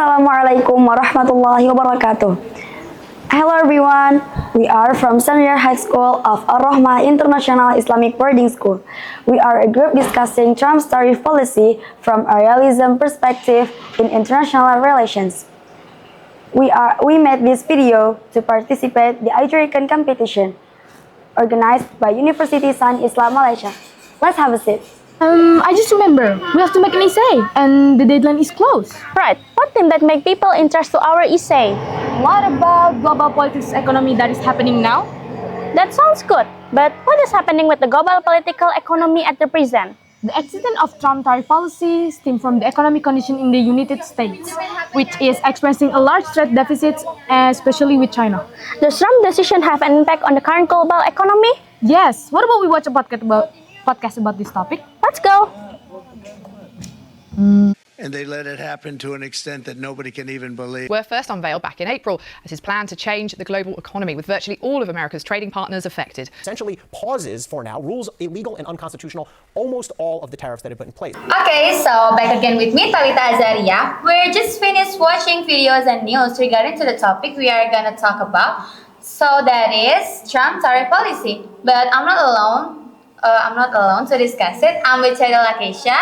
Assalamualaikum warahmatullahi wabarakatuh. Hello everyone, we are from Senior High School of Rohmah International Islamic Boarding School. We are a group discussing Trump's tariff policy from a realism perspective in international relations. We made this video to participate the iJURECON competition organized by University Sun Islam Malaysia. Let's have a seat. I just remember, we have to make an essay, and the deadline is close. Right. What thing that make people interested to our essay? What about global politics economy that is happening now? That sounds good. But what is happening with the global political economy at the present? The existence of Trump tariff policy stems from the economic condition in the United States, which is experiencing a large trade deficit, especially with China. Does Trump decision have an impact on the current global economy? Yes. What about we watch a podcast about this topic? Let's go. And they let it happen to an extent that nobody can even believe. Were first unveiled back in April as his plan to change the global economy, with virtually all of America's trading partners affected. Essentially pauses for now, rules illegal and unconstitutional almost all of the tariffs that have been in place. Okay, so back again with me, Talita Azaria. We're just finished watching videos and news regarding to the topic we are gonna talk about. So that is Trump tariff policy. But I'm not alone. To discuss it. I'm with Chadela Keisha,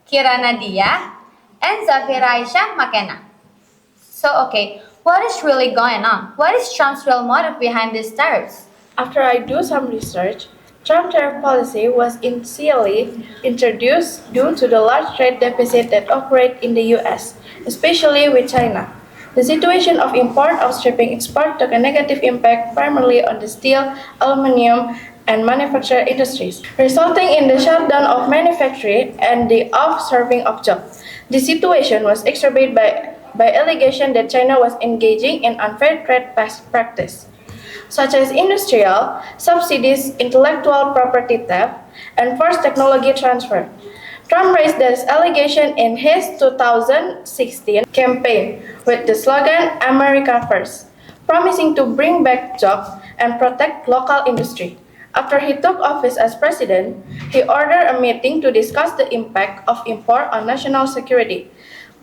Kira Nadia, and Zafira Aisyah Makena. So, okay, what is really going on? What is Trump's real motive behind these tariffs? After I do some research, Trump tariff policy was initially introduced due to the large trade deficit that operates in the US, especially with China. The situation of import outstripping export took a negative impact primarily on the steel, aluminum, and manufacturing industries, resulting in the shutdown of manufacturing and the off-serving of jobs. The situation was exacerbated by allegation that China was engaging in unfair trade practice, such as industrial subsidies, intellectual property theft, and forced technology transfer. Trump raised this allegation in his 2016 campaign with the slogan "America First," promising to bring back jobs and protect local industry. After he took office as president, he ordered a meeting to discuss the impact of import on national security,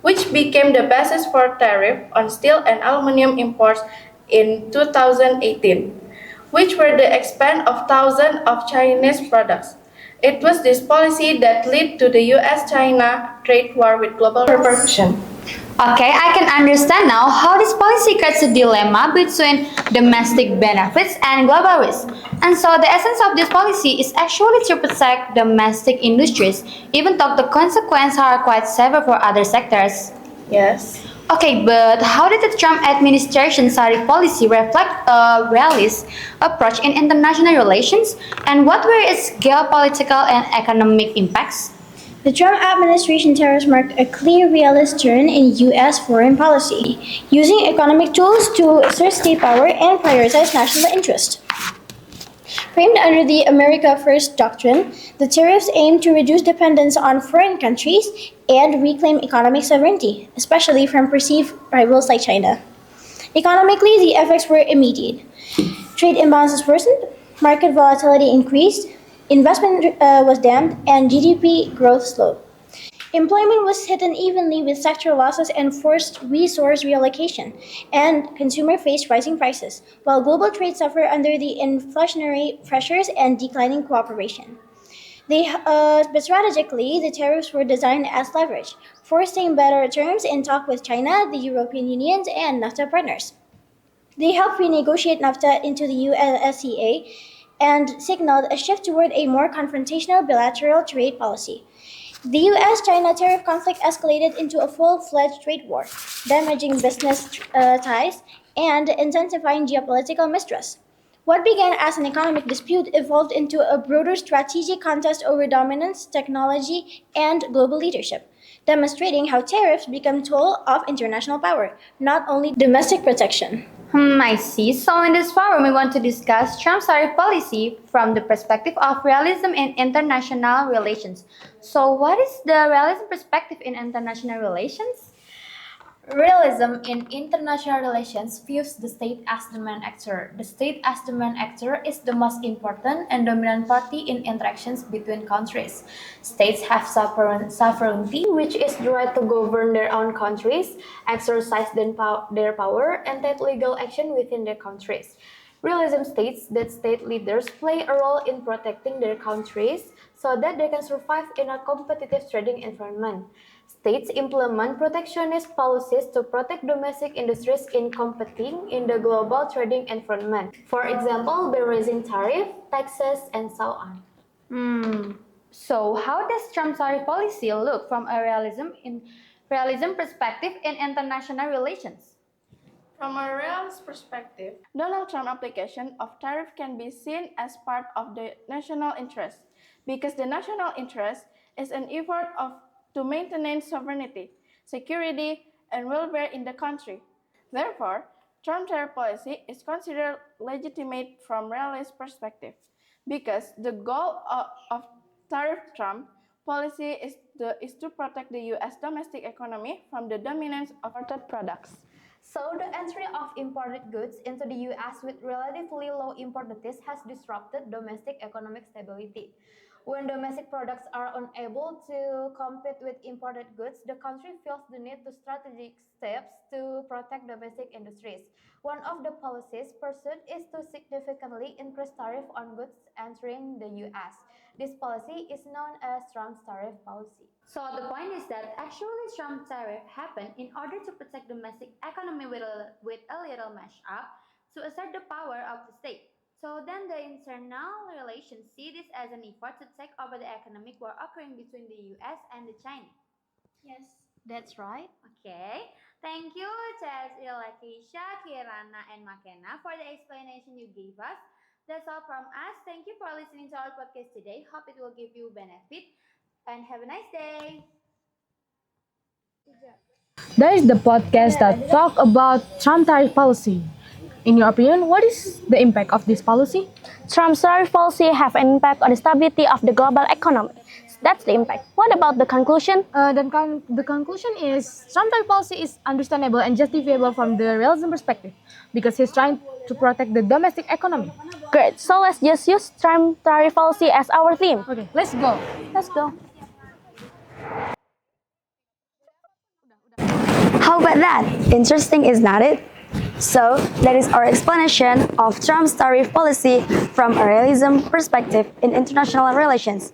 which became the basis for tariff on steel and aluminum imports in 2018, which were the expand of thousands of Chinese products. It was this policy that led to the US-China trade war with global repercussions. Okay, I can understand now how this policy creates a dilemma between domestic benefits and global risk. And so the essence of this policy is actually to protect domestic industries, even though the consequences are quite severe for other sectors. Yes. Okay, but how did the Trump administration's tariff policy reflect a realist approach in international relations? And what were its geopolitical and economic impacts? The Trump administration tariffs marked a clear realist turn in U.S. foreign policy, using economic tools to assert state power and prioritize national interest. Framed under the America First doctrine, the tariffs aim to reduce dependence on foreign countries and reclaim economic sovereignty, especially from perceived rivals like China. Economically, the effects were immediate. Trade imbalances worsened, market volatility increased, investment was dampened, and GDP growth slowed. Employment was hit unevenly with sector losses and forced resource reallocation, and consumers faced rising prices, while global trade suffered under the inflationary pressures and declining cooperation. But strategically, the tariffs were designed as leverage, forcing better terms in talk with China, the European Union, and NAFTA partners. They helped renegotiate NAFTA into the USCA and signaled a shift toward a more confrontational bilateral trade policy. The US-China tariff conflict escalated into a full-fledged trade war, damaging business ties and intensifying geopolitical mistrust. What began as an economic dispute evolved into a broader strategic contest over dominance, technology, and global leadership, demonstrating how tariffs become a tool of international power, not only domestic protection. I see. So in this forum, we want to discuss Trump's tariff policy from the perspective of realism in international relations. So what is the realism perspective in international relations? Realism in international relations views the state as the main actor. The state as the main actor is the most important and dominant party in interactions between countries. States have sovereignty, which is the right to govern their own countries, exercise their power, and take legal action within their countries. Realism states that state leaders play a role in protecting their countries so that they can survive in a competitive trading environment. States implement protectionist policies to protect domestic industries in competing in the global trading environment. For example, by raising tariff, taxes, and so on. So, how does Trump's tariff policy look from a realism perspective in international relations? From a realist perspective, Donald Trump's application of tariff can be seen as part of the national interest, because the national interest is an effort to maintain sovereignty, security, and welfare in the country. Therefore, Trump's tariff policy is considered legitimate from realist perspective, because the goal of tariff Trump policy is to protect the U.S. domestic economy from the dominance of imported products. So, the entry of imported goods into the US with relatively low import duties has disrupted domestic economic stability. When domestic products are unable to compete with imported goods, the country feels the need to strategic steps to protect domestic industries. One of the policies pursued is to significantly increase tariff on goods entering the US. This policy is known as Trump's tariff policy. So the point is that actually Trump's tariff happened in order to protect domestic economy with a little mash-up to assert the power of the state. So then the internal relations see this as an effort to take over the economic war occurring between the US and the China. Yes. That's right. Okay. Thank you, Chelsea, Lakeisha, Kirana, and Makena for the explanation you gave us. That's all from us. Thank you for listening to our podcast today. Hope it will give you benefit and have a nice day. That is the podcast that talk about Trump tariff policy. In your opinion, what is the impact of this policy? Trump's tariff policy have an impact on the stability of the global economy. That's the impact. What about the conclusion? The conclusion is Trump's tariff policy is understandable and justifiable from the realism perspective because he's trying to protect the domestic economy. Great. So let's just use Trump tariff policy as our theme. Okay, let's go. Let's go. How about that? Interesting, is not it? So, that is our explanation of Trump's tariff policy from a realism perspective in international relations.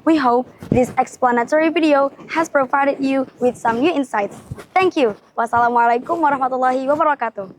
We hope this explanatory video has provided you with some new insights. Thank you. Wassalamualaikum warahmatullahi wabarakatuh.